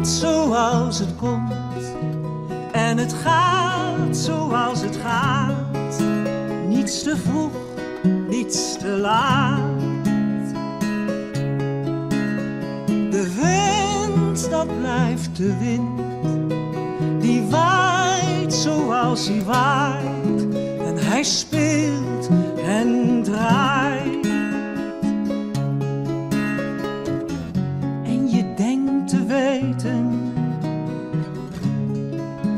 komt zoals het komt en het gaat zoals het gaat. Niets te vroeg, niets te laat. De wind, dat blijft de wind, die waait zoals hij waait. En hij speelt en draait. En je denkt te weten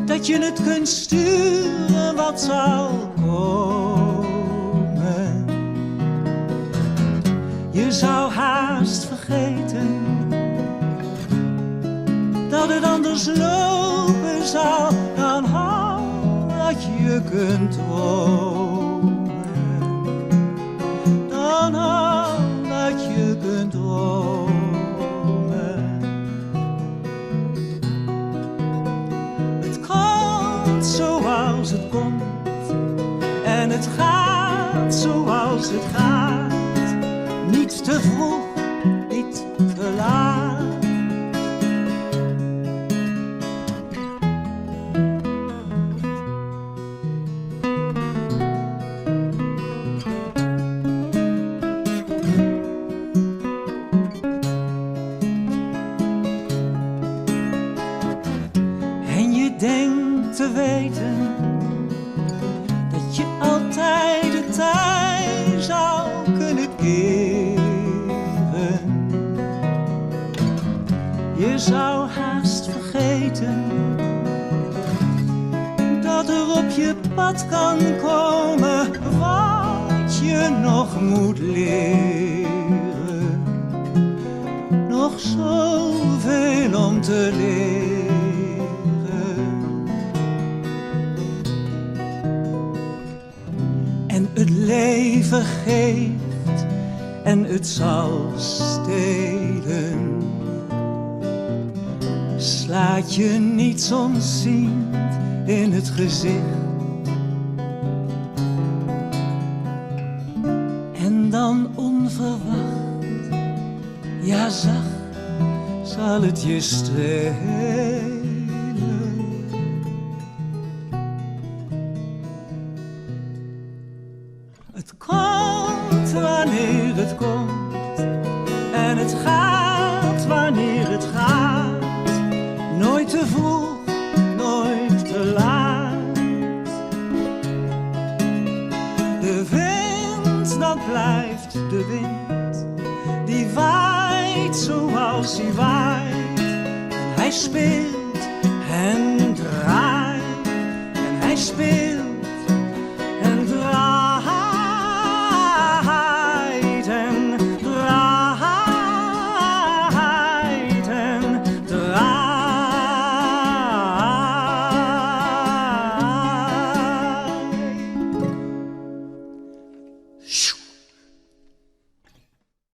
dat je het kunt sturen wat zal komen. Je zou haast vergeten dat het anders lopen zou dan had je kunt dromen. Dan had je kunt dromen. Het komt zoals het komt en het gaat zoals het gaat. Niet te vroeg, niet te laat. Denk te weten dat je altijd de tijd zou kunnen keren. Je zou haast vergeten dat er op je pad kan komen wat je nog moet leren. Nog zoveel om te leren. Het leven geeft en het zal stelen. Slaat je niets ontziend in het gezicht. En dan onverwacht, ja zacht, zal het je strelen. Het komt wanneer het komt en het gaat wanneer het gaat. Nooit te vroeg, nooit te laat. De wind, dat blijft de wind, die waait zoals hij waait. En hij speelt en draait en hij speelt.